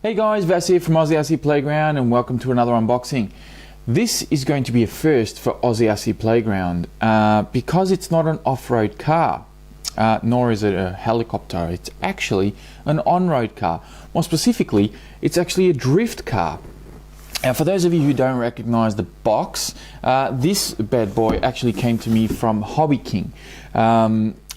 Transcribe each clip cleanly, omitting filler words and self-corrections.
Hey guys, Vas here from Aussie RC Playground and welcome to another unboxing. This is going to be a first for Aussie RC Playground because it's not an off-road car, nor is it a helicopter. It's actually an on-road car. More specifically, it's actually a drift car. And for those of you who don't recognize the box, this bad boy actually came to me from Hobby King.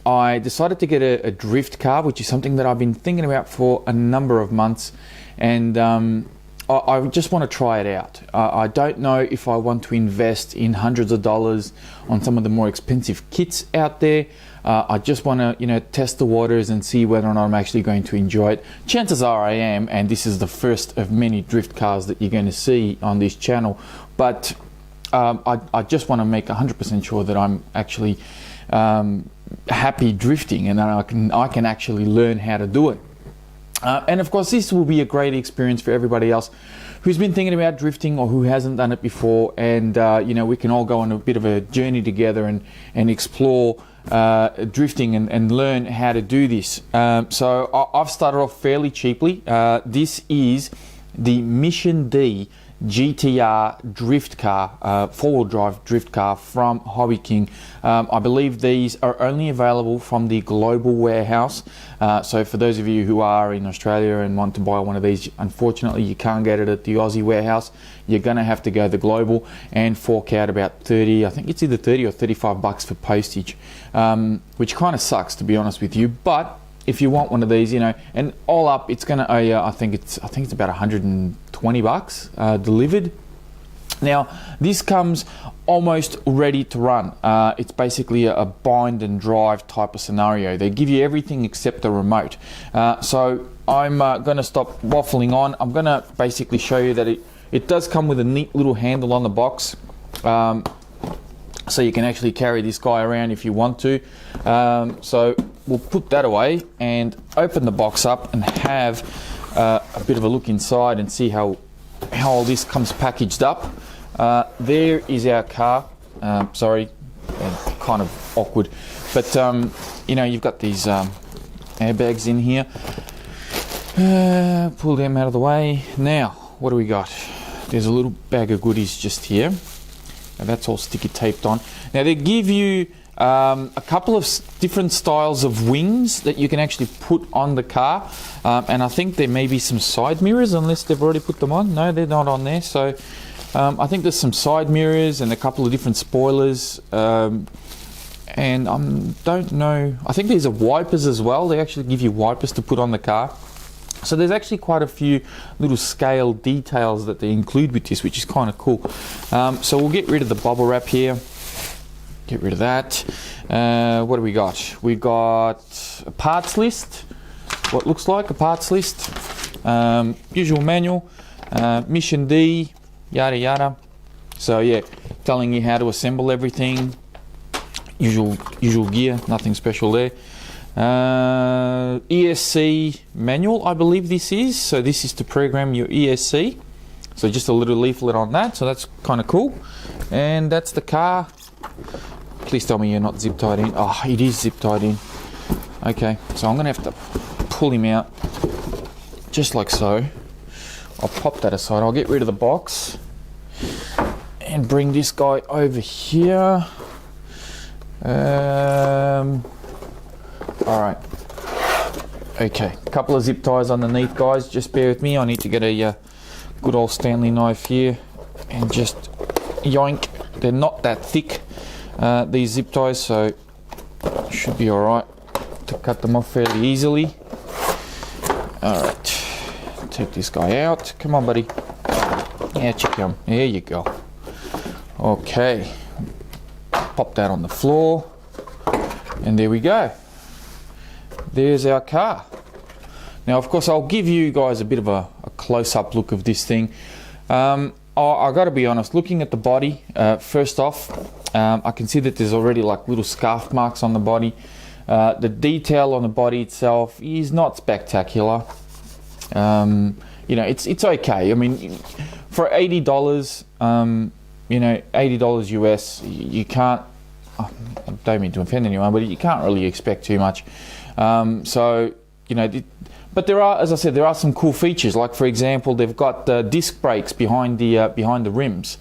I decided to get a drift car, which is something that I've been thinking about for a number of months, and I just want to try it out. I don't know if I want to invest in hundreds of dollars on some of the more expensive kits out there. I just want to, test the waters and see whether or not I'm actually going to enjoy it. Chances are I am, and this is the first of many drift cars that you're going to see on this channel. But I just want to make 100% sure that I'm actually happy drifting, and that I can actually learn how to do it. And of course, this will be a great experience for everybody else who's been thinking about drifting or who hasn't done it before. And we can all go on a bit of a journey together and explore drifting and learn how to do this. So I've started off fairly cheaply. This is the Mission D GTR drift car, four-wheel drive drift car from Hobby King. I believe these are only available from the global warehouse. So for those of you who are in Australia and want to buy one of these, unfortunately you can't get it at the Aussie warehouse. You're going to have to go the global and fork out about 30, I think it's either 30 or 35 bucks for postage, which kind of sucks, to be honest with you. But if you want one of these, and all up, it's going to owe you, I think it's about 120 bucks delivered. Now, this comes almost ready to run. It's basically a bind and drive type of scenario. They give you everything except the remote. So I'm going to stop waffling on. I'm going to basically show you that it does come with a neat little handle on the box. So you can actually carry this guy around if you want to. So we'll put that away and open the box up and have a bit of a look inside and see how all this comes packaged up. There is our car. Sorry, kind of awkward, but you've got these airbags in here. Pull them out of the way. Now, what do we got? There's a little bag of goodies just here. Now that's all sticky taped on. Now they give you a couple of different styles of wings that you can actually put on the car, and I think there may be some side mirrors, unless they've already put them on. No, they're not on there. So I think there's some side mirrors and a couple of different spoilers, and I don't know, I think these are wipers as well. They actually give you wipers to put on the car. So there's actually quite a few little scale details that they include with this, which is kind of cool. So we'll get rid of the bubble wrap here. Get rid of that. What do we got? We got a parts list. What looks like a parts list. Usual manual. Mission D. Yada yada. So yeah, telling you how to assemble everything. Usual gear. Nothing special there. ESC manual, I believe this is. So this is to program your ESC. So just a little leaflet on that. So that's kind of cool. And that's the car. Please tell me you're not zip tied in. Oh, it is zip tied in. Okay, so I'm gonna have to pull him out just like so. I'll pop that aside. I'll get rid of the box and bring this guy over here. All right. Okay, a couple of zip ties underneath, guys. Just bear with me. I need to get a good old Stanley knife here and just yoink. They're not that thick, these zip ties, so should be all right to cut them off fairly easily. All right, take this guy out. Come on, buddy. Out you come. There you go. Okay, pop that on the floor, and there we go. There's our car. Now, of course, I'll give you guys a bit of a close-up look of this thing. I got to be honest, looking at the body, first off, I can see that there's already like little scarf marks on the body. The detail on the body itself is not spectacular. It's okay. I mean, for $80, $80 US, you can't, I don't mean to offend anyone, but you can't really expect too much. But there are, as I said, there are some cool features. Like for example, they've got disc brakes behind the rims,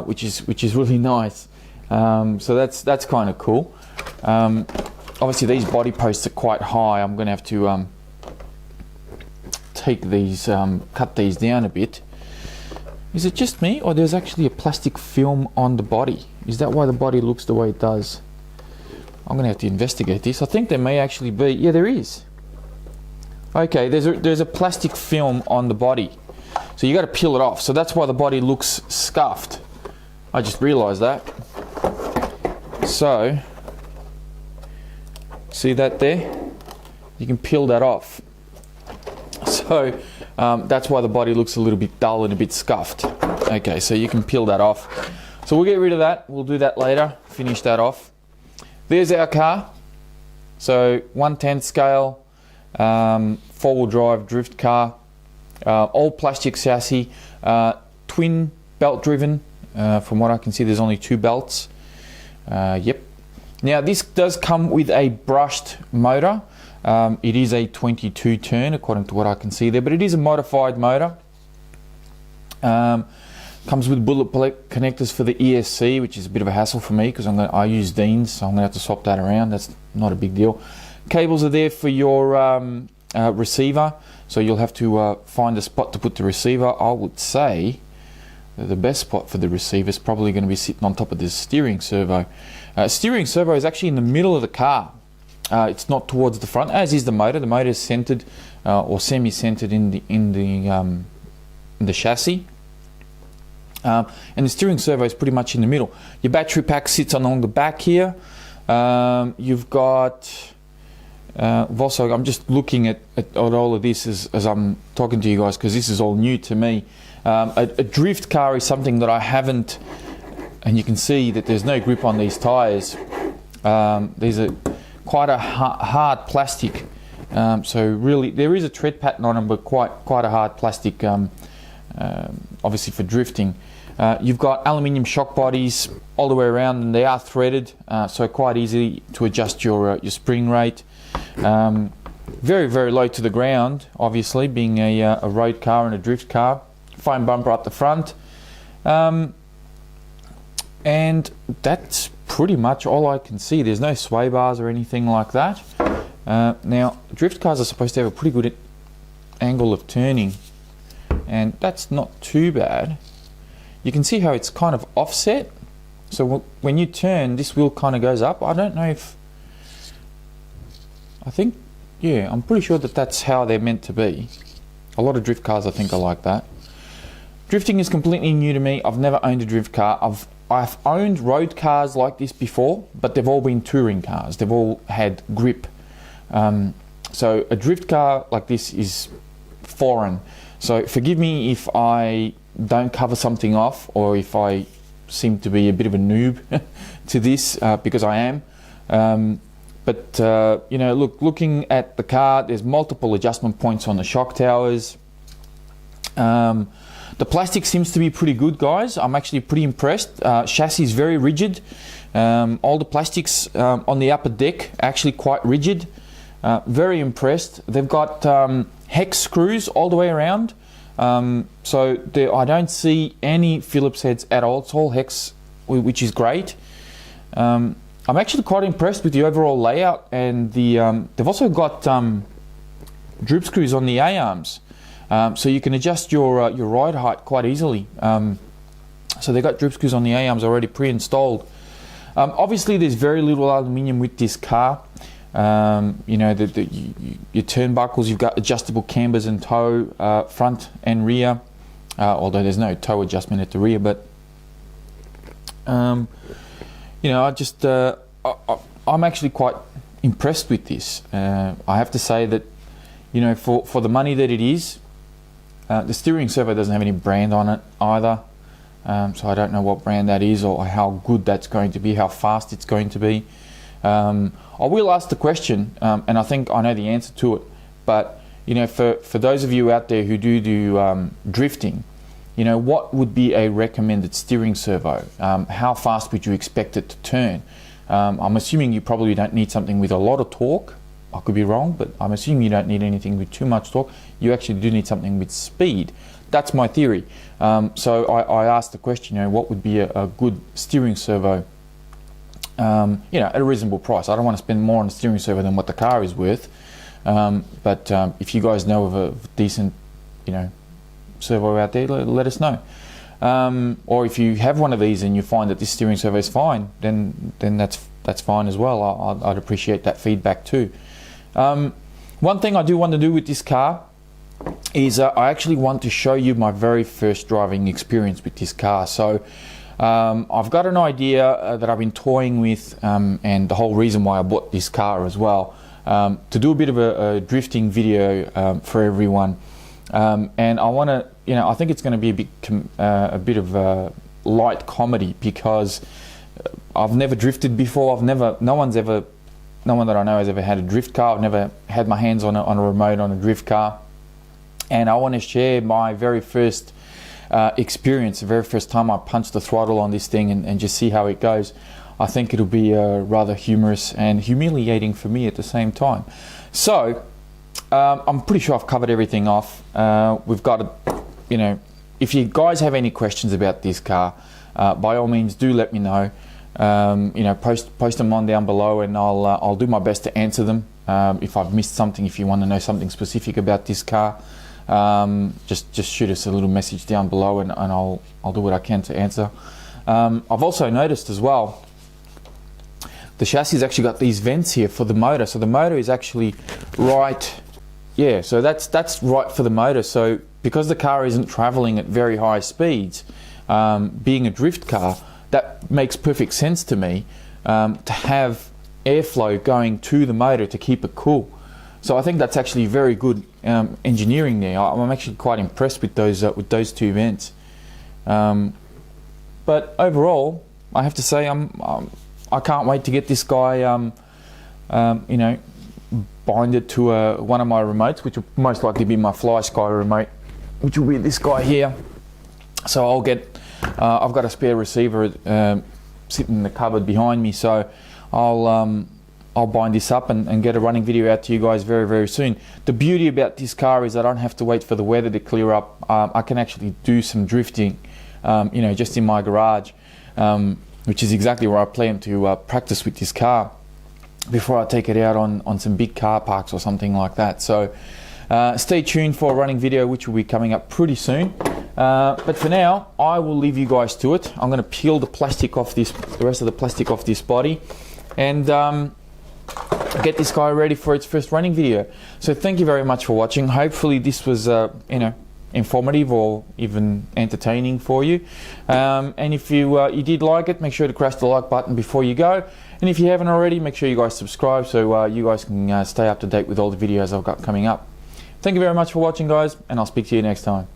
which is really nice. So that's kind of cool. Obviously, these body posts are quite high. I'm going to have to take these, cut these down a bit. Is it just me, or there's actually a plastic film on the body? Is that why the body looks the way it does? I'm going to have to investigate this. I think there may actually be. Yeah, there is. Okay, there's a plastic film on the body, so you got to peel it off. So that's why the body looks scuffed. I just realised that. So, see that there? You can peel that off. So that's why the body looks a little bit dull and a bit scuffed. Okay, so you can peel that off. So we'll get rid of that. We'll do that later. Finish that off. There's our car. So 1/10 scale. 4-wheel drive drift car, all plastic chassis, twin belt driven. From what I can see, there's only 2 belts. Yep. Now this does come with a brushed motor. It is a 22 turn according to what I can see there, but it is a modified motor. Comes with bullet connectors for the ESC, which is a bit of a hassle for me because I use Dean's, so I'm going to have to swap that around. That's not a big deal. Cables are there for your receiver, so you'll have to find a spot to put the receiver. I would say that the best spot for the receiver is probably going to be sitting on top of this steering servo. Steering servo is actually in the middle of the car. It's not towards the front, as is the motor. The motor is centered or semi-centered in the chassis. And the steering servo is pretty much in the middle. Your battery pack sits along the back here. You've got also, I'm just looking at all of this as I'm talking to you guys because this is all new to me. A drift car is something that I haven't, and you can see that there's no grip on these tyres. These are quite a hard plastic, so really there is a tread pattern on them, but quite a hard plastic, obviously for drifting. You've got aluminium shock bodies all the way around, and they are threaded, so quite easy to adjust your spring rate. Very, very low to the ground, obviously, being a road car and a drift car. Foam bumper up the front. And that's pretty much all I can see. There's no sway bars or anything like that. Now, drift cars are supposed to have a pretty good angle of turning, and that's not too bad. You can see how it's kind of offset. So when you turn, this wheel kind of goes up. I don't know if... I think, yeah, I'm pretty sure that that's how they're meant to be. A lot of drift cars, I think, are like that. Drifting is completely new to me. I've never owned a drift car. I've owned road cars like this before, but they've all been touring cars. They've all had grip. So a drift car like this is foreign. So forgive me if I don't cover something off, or if I seem to be a bit of a noob to this, because I am. But you know, looking at the car, there's multiple adjustment points on the shock towers. The plastic seems to be pretty good, guys. I'm actually pretty impressed. Chassis is very rigid. All the plastics on the upper deck are actually quite rigid. Very impressed. They've got hex screws all the way around. So I don't see any Phillips heads at all. It's all hex, which is great. I'm actually quite impressed with the overall layout, and they've also got droop screws on the A-arms, so you can adjust your ride height quite easily. So they've got droop screws on the A-arms already pre-installed. Obviously, there's very little aluminium with this car. You know, your turnbuckles, you've got adjustable cambers and toe, front and rear, although there's no toe adjustment at the rear, but you know, I'm actually quite impressed with this. I have to say that, you know, for the money that it is, the steering servo doesn't have any brand on it either. So I don't know what brand that is, or how good that's going to be, how fast it's going to be. I will ask the question, and I think I know the answer to it. But, you know, for those of you out there who do drifting, you know, what would be a recommended steering servo? How fast would you expect it to turn? I'm assuming you probably don't need something with a lot of torque, I could be wrong, but I'm assuming you don't need anything with too much torque. You actually do need something with speed. That's my theory. So I asked the question, what would be a good steering servo, at a reasonable price. I don't want to spend more on a steering servo than what the car is worth. But if you guys know of a decent, servo out there, let us know. Or if you have one of these and you find that this steering servo is fine, then that's fine as well. I'd appreciate that feedback too. One thing I do want to do with this car is I actually want to show you my very first driving experience with this car. So I've got an idea that I've been toying with, and the whole reason why I bought this car as well, to do a bit of a drifting video for everyone. And I want to, I think it's going to be a bit of a light comedy, because I've never drifted before. No one that I know has ever had a drift car. I've never had my hands on a remote on a drift car, and I want to share my very first experience, the very first time I punched the throttle on this thing, and just see how it goes. I think it'll be rather humorous and humiliating for me at the same time. So I'm pretty sure I've covered everything off. We've got if you guys have any questions about this car, by all means do let me know. Post them on down below, and I'll do my best to answer them. If I've missed something, if you want to know something specific about this car, just shoot us a little message down below, and I'll do what I can to answer. I've also noticed as well, the chassis has actually got these vents here for the motor. So the motor is actually right, so that's right for the motor. So because the car isn't traveling at very high speeds, being a drift car, that makes perfect sense to me, to have airflow going to the motor to keep it cool. So I think that's actually very good engineering there. I'm actually quite impressed with those two vents. But overall, I have to say I can't wait to get this guy, binded to one of my remotes, which will most likely be my FlySky remote, which will be this guy here. So I'll get. I've got a spare receiver sitting in the cupboard behind me, so I'll bind this up and get a running video out to you guys very, very soon. The beauty about this car is I don't have to wait for the weather to clear up. I can actually do some drifting, just in my garage, which is exactly where I plan to practice with this car before I take it out on some big car parks or something like that. So stay tuned for a running video, which will be coming up pretty soon. But for now, I will leave you guys to it. I'm going to peel the rest of the plastic off this body, and get this guy ready for its first running video. So thank you very much for watching. Hopefully this was informative or even entertaining for you. And if you did like it, make sure to crash the like button before you go. And if you haven't already, make sure you guys subscribe, so you guys can stay up to date with all the videos I've got coming up. Thank you very much for watching, guys, and I'll speak to you next time.